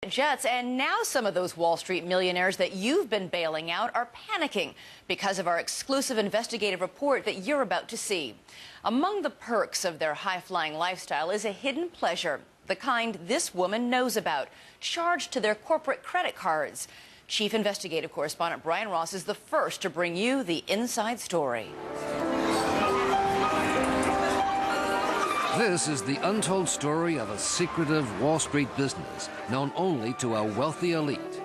jets, and now some of those Wall Street millionaires that you've been bailing out are panicking because of our exclusive investigative report that you're about to see. Among the perks of their high-flying lifestyle is a hidden pleasure, the kind this woman knows about, charged to their corporate credit cards. Chief investigative correspondent Brian Ross is the first to bring you the inside story. This is the untold story of a secretive Wall Street business known only to a wealthy elite.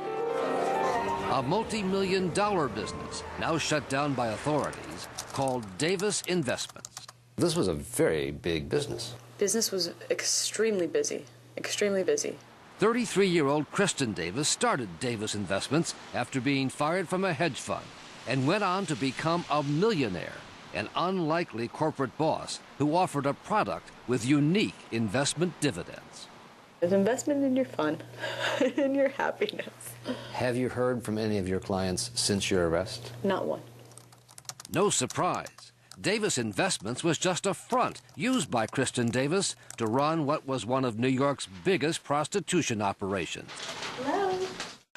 A multi-million-dollar business now shut down by authorities called Davis Investments. This was a very big business. Business was extremely busy, extremely busy. 33-year-old Kristen Davis started Davis Investments after being fired from a hedge fund and went on to become a millionaire, an unlikely corporate boss who offered a product with unique investment dividends. It's investment in your fun, in your happiness. Have you heard from any of your clients since your arrest? Not one. No surprise. Davis Investments was just a front used by Kristen Davis to run what was one of New York's biggest prostitution operations. Hello.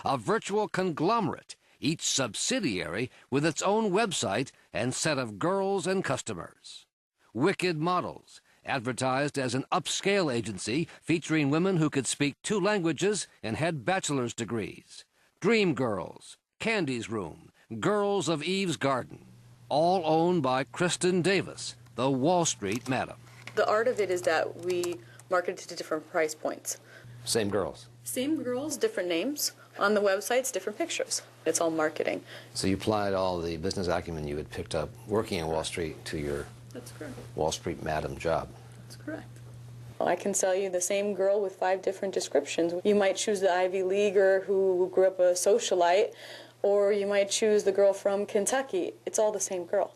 A virtual conglomerate, each subsidiary with its own website and set of girls and customers. Wicked Models, advertised as an upscale agency featuring women who could speak 2 languages and had bachelor's degrees. Dream Girls, Candy's Room, Girls of Eve's Garden, all owned by Kristen Davis, the Wall Street madam. The art of it is that we market to different price points. Same girls. Same girls, different names. On the websites, different pictures. It's all marketing. So you applied all the business acumen you had picked up working in Wall Street to your That's correct. Wall Street madam job. That's correct. I can sell you the same girl with 5 different descriptions. You might choose the Ivy Leaguer who grew up a socialite, or you might choose the girl from Kentucky. It's all the same girl.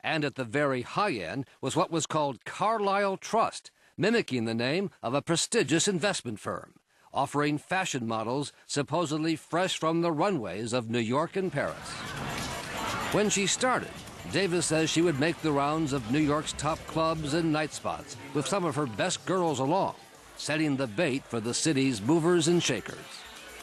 And at the very high end was what was called Carlyle Trust, mimicking the name of a prestigious investment firm, offering fashion models supposedly fresh from the runways of New York and Paris. When she started, Davis says she would make the rounds of New York's top clubs and night spots with some of her best girls along, setting the bait for the city's movers and shakers.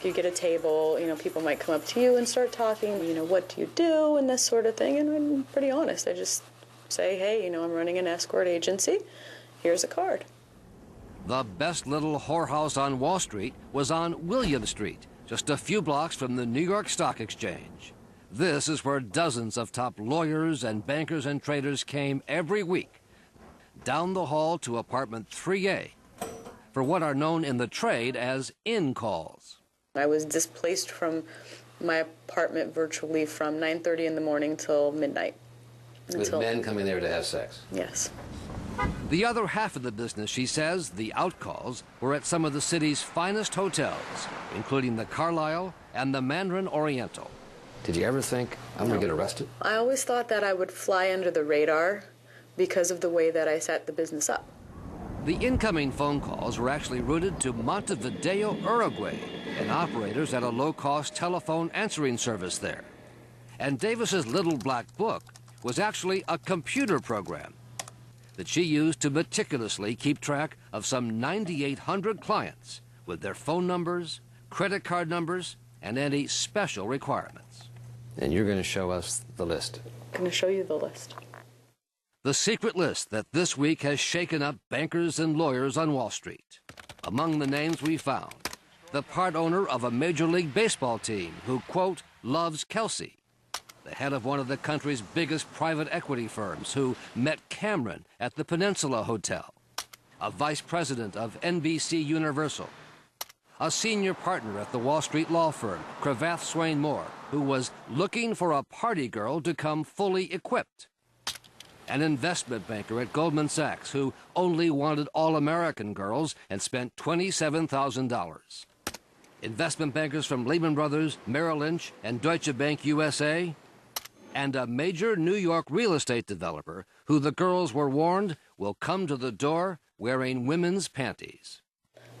You get a table, people might come up to you and start talking, what do you do and this sort of thing, and I'm pretty honest. I just say, hey, I'm running an escort agency, here's a card. The best little whorehouse on Wall Street was on William Street, just a few blocks from the New York Stock Exchange. This is where dozens of top lawyers and bankers and traders came every week, down the hall to apartment 3A, for what are known in the trade as in-calls. I was displaced from my apartment virtually from 9:30 in the morning till midnight. With men coming there to have sex? Yes. The other half of the business, she says, the outcalls, were at some of the city's finest hotels, including the Carlyle and the Mandarin Oriental. Did you ever think, I'm going to get arrested? I always thought that I would fly under the radar because of the way that I set the business up. The incoming phone calls were actually routed to Montevideo, Uruguay, and operators at a low-cost telephone answering service there. And Davis's little black book was actually a computer program that she used to meticulously keep track of some 9,800 clients with their phone numbers, credit card numbers, and any special requirements. And you're going to show us the list. I'm going to show you the list. The secret list that this week has shaken up bankers and lawyers on Wall Street. Among the names we found, the part owner of a Major League Baseball team who, quote, loves Kelsey. The head of one of the country's biggest private equity firms who met Cameron at the Peninsula Hotel. A vice president of NBC Universal. A senior partner at the Wall Street law firm, Cravath Swaine Moore, who was looking for a party girl to come fully equipped. An investment banker at Goldman Sachs who only wanted all-American girls and spent $27,000. Investment bankers from Lehman Brothers, Merrill Lynch, and Deutsche Bank USA. And a major New York real estate developer who the girls were warned will come to the door wearing women's panties.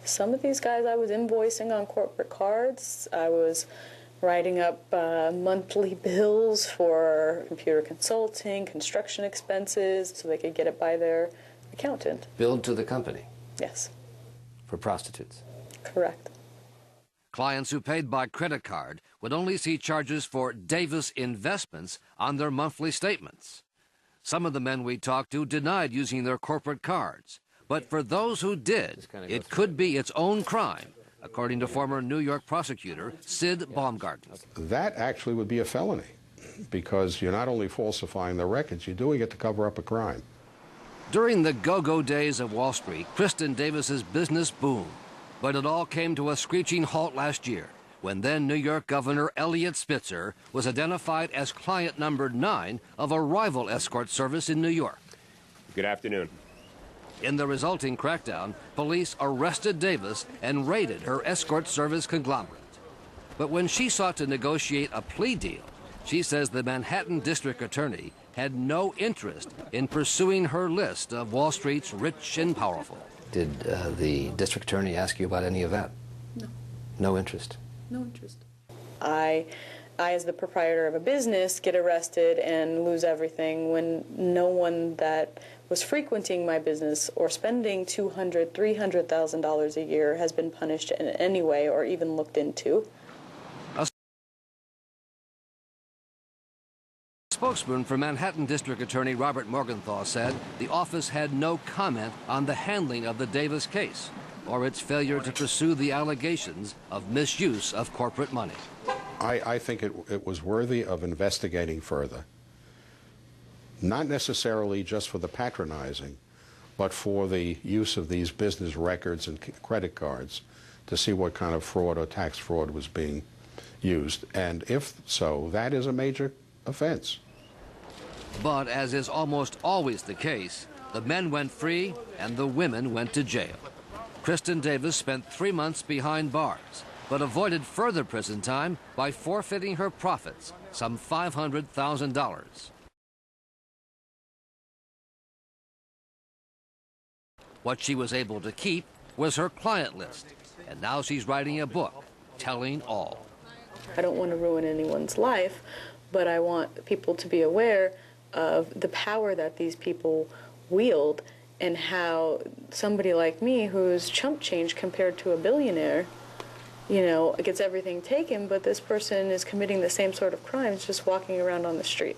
Some of these guys I was invoicing on corporate cards. I was writing up monthly bills for computer consulting, construction expenses, so they could get it by their accountant. Billed to the company? Yes. For prostitutes? Correct. Clients who paid by credit card would only see charges for Davis investments on their monthly statements. Some of the men we talked to denied using their corporate cards. But for those who did, it could be its own crime, according to former New York prosecutor Sid Baumgarten. That actually would be a felony, because you're not only falsifying the records, you're doing it to cover up a crime. During the go-go days of Wall Street, Kristin Davis's business boomed. But it all came to a screeching halt last year, when then New York Governor Eliot Spitzer was identified as client number 9 of a rival escort service in New York. Good afternoon. In the resulting crackdown, police arrested Davis and raided her escort service conglomerate. But when she sought to negotiate a plea deal, she says the Manhattan district attorney had no interest in pursuing her list of Wall Street's rich and powerful. Did the district attorney ask you about any of that? No. No interest? No interest. I, as the proprietor of a business, get arrested and lose everything when no one that was frequenting my business or spending $200,000, $300,000 a year has been punished in any way or even looked into. A spokesman for Manhattan District Attorney Robert Morgenthau said the office had no comment on the handling of the Davis case or its failure to pursue the allegations of misuse of corporate money. I think it was worthy of investigating further. Not necessarily just for the patronizing, but for the use of these business records and credit cards to see what kind of fraud or tax fraud was being used. And if so, that is a major offense. But as is almost always the case, the men went free and the women went to jail. Kristin Davis spent 3 months behind bars, but avoided further prison time by forfeiting her profits, some $500,000. What she was able to keep was her client list, and now she's writing a book telling all. I don't want to ruin anyone's life, but I want people to be aware of the power that these people wield and how somebody like me, who's chump change compared to a billionaire, you know, gets everything taken, but this person is committing the same sort of crimes just walking around on the street.